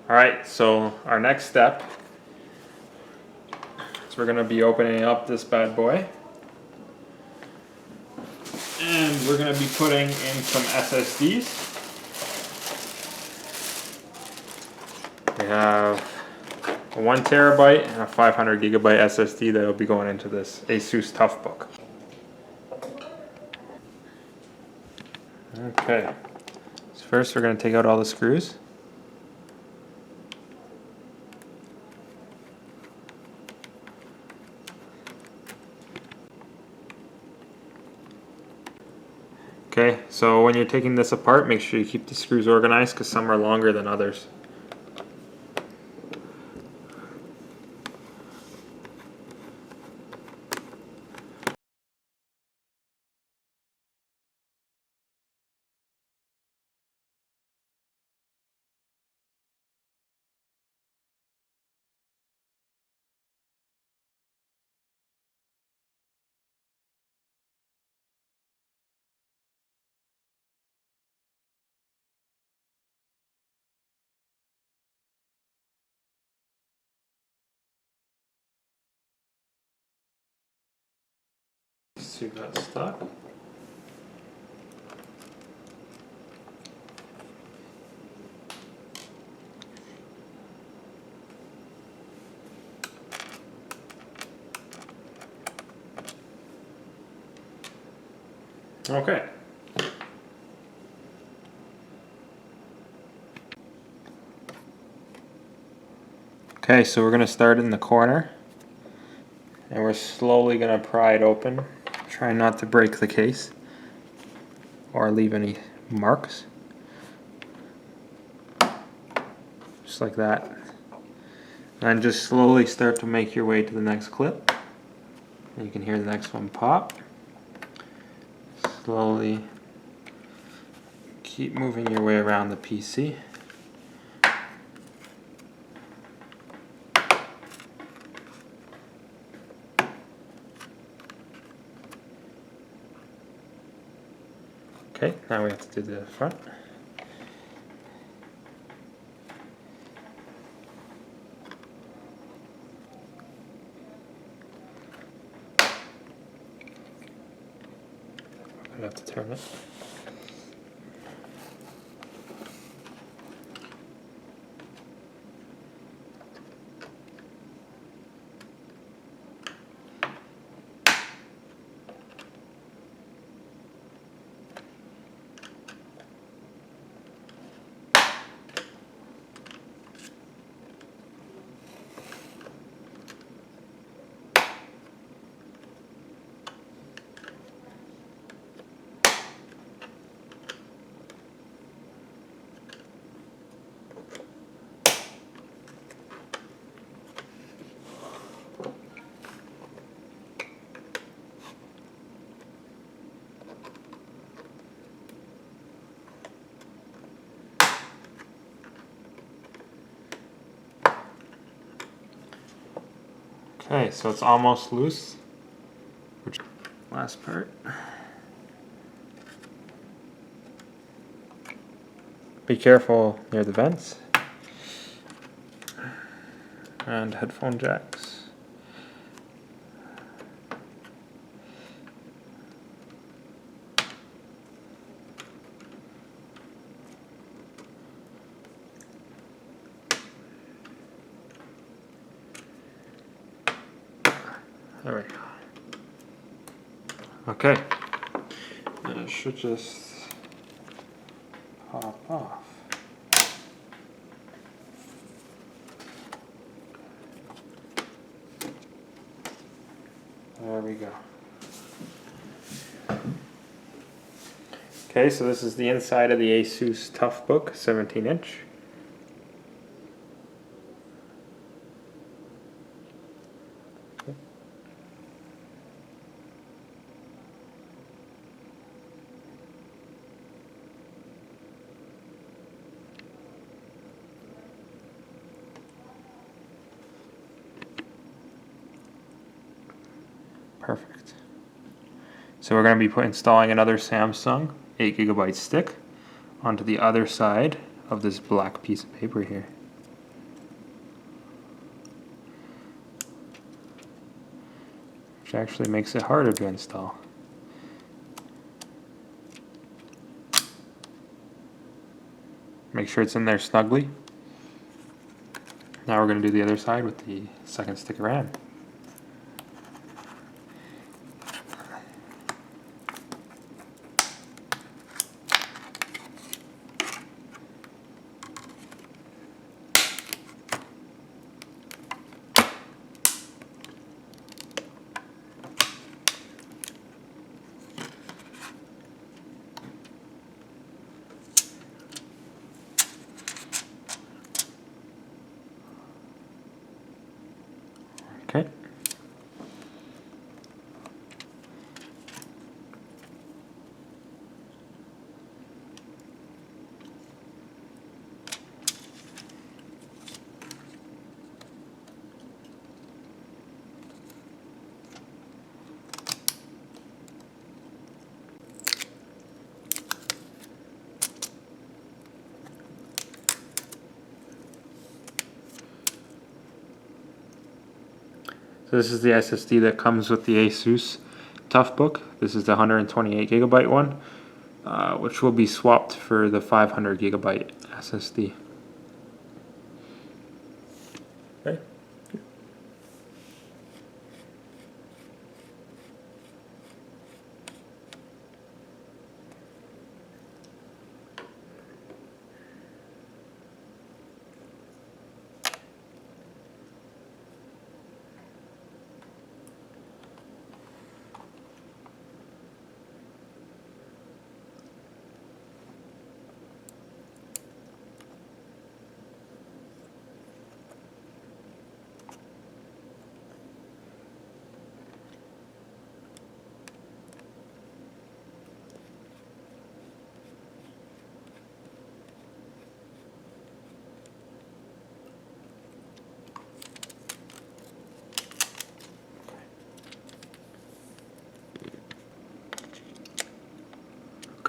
Alright, so our next step is we're going to be opening up this bad boy. And we're going to be putting in some SSDs. We have a 1 terabyte and a 500 gigabyte SSD that will be going into this Asus Toughbook. Okay, so first we're going to take out all the screws. Okay, so when you're taking this apart, make sure you keep the screws organized because some are longer than others. So got stuck. Okay. Okay, so we're going to start in the corner and we're slowly going to pry it open. Try not to break the case or leave any marks. Just like that. And just slowly start to make your way to the next clip. And you can hear the next one pop. Slowly keep moving your way around the PC. Okay, now we have to do the front. I have to turn it. Okay, so it's almost loose. Last part. Be careful near the vents. And headphone jacks. There we go. Okay. And it should just pop off. There we go. Okay, so this is the inside of the Asus Toughbook, 17-inch. Perfect. So we're going to be installing another Samsung 8GB stick onto the other side of this black piece of paper here. which actually makes it harder to install. Make sure it's in there snugly. Now we're going to do the other side with the second stick of RAM. Okay. So this is the SSD that comes with the Asus Toughbook. This is the 128 gigabyte one, which will be swapped for the 500 gigabyte SSD. Okay.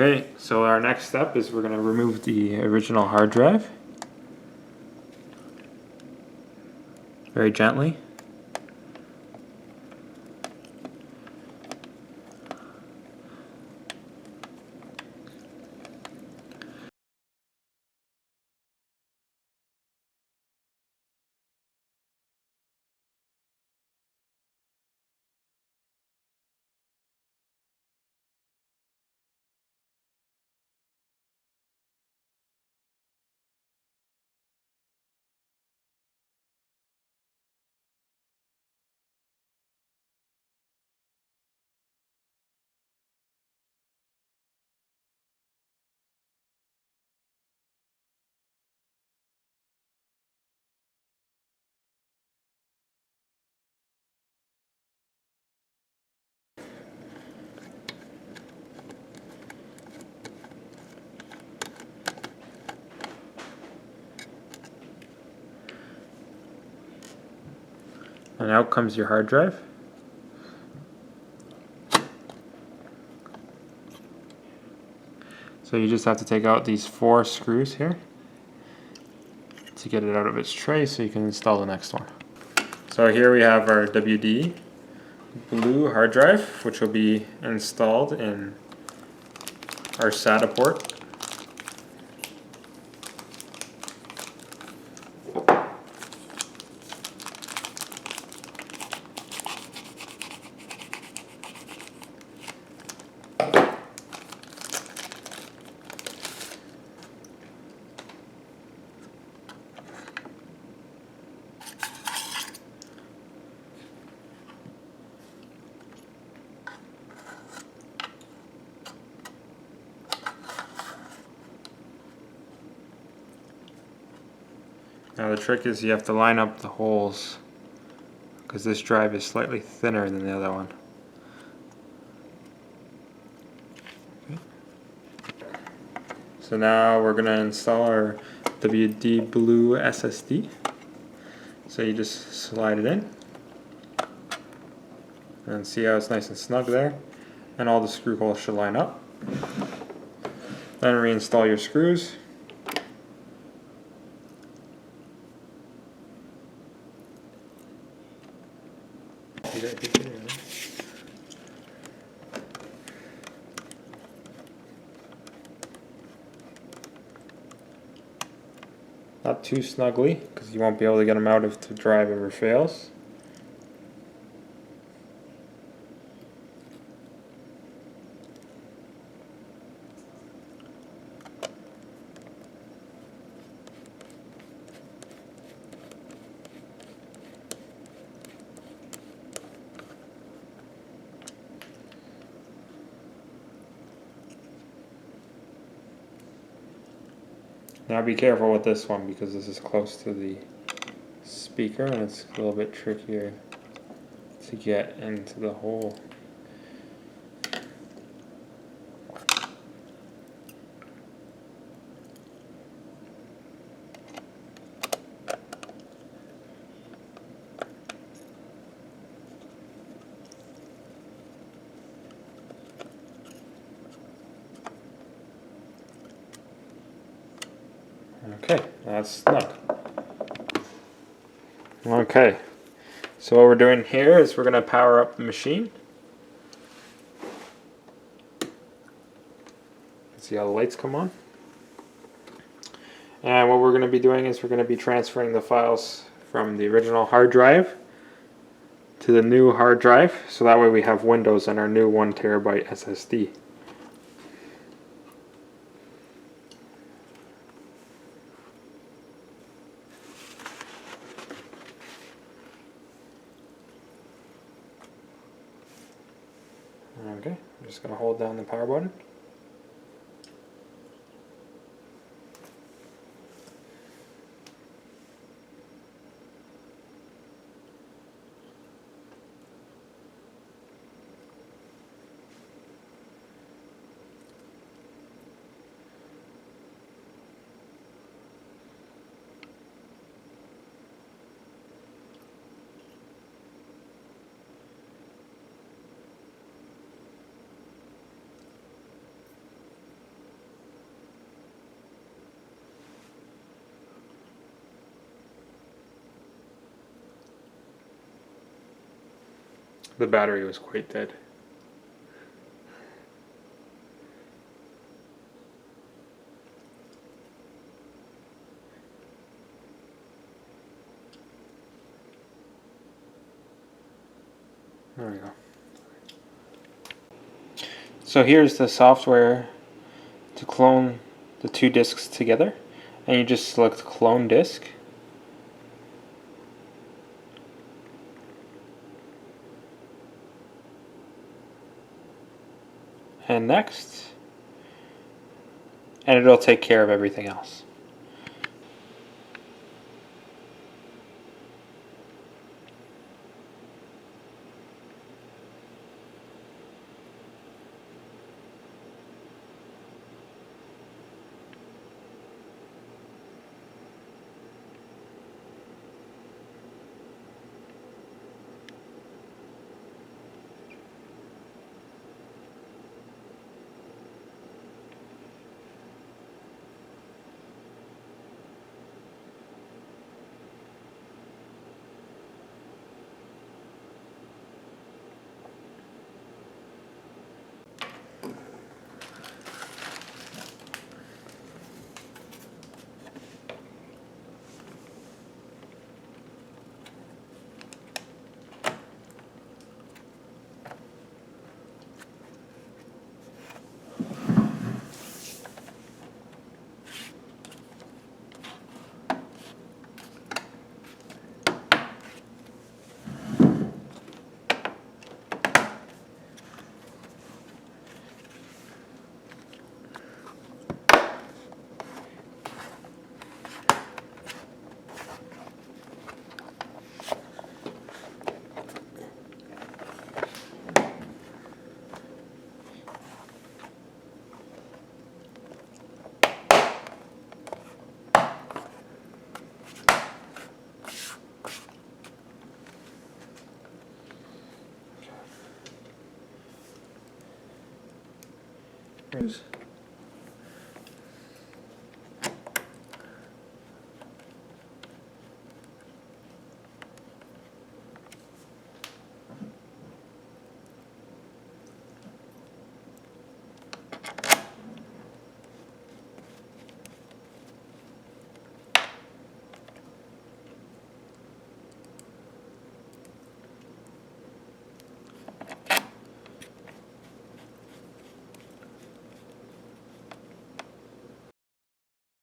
Okay, so our next step is we're going to remove the original hard drive very gently. And out comes your hard drive. So you just have to take out these 4 screws here to get it out of its tray so you can install the next one. So here we have our WD Blue hard drive, which will be installed in our SATA port. Now the trick is you have to line up the holes because this drive is slightly thinner than the other one. Okay. So now we're going to install our WD Blue SSD. So you just slide it in and see how it's nice and snug there, and all the screw holes should line up. Then reinstall your screws. You got a good video, right? Not too snugly, because you won't be able to get them out if the drive ever fails. Now be careful with this one because this is close to the speaker and it's a little bit trickier to get into the hole. Okay, that's snug. Okay, so what we're doing here is we're going to power up the machine. See how the lights come on? And what we're going to be doing is we're going to be transferring the files from the original hard drive to the new hard drive, so that way we have Windows on our new 1 terabyte SSD. Okay, I'm just going to hold down the power button. The battery was quite dead. There we go. So here's the software to clone the 2 disks together, and you just select clone disk. And next, and it'll take care of everything else. Here's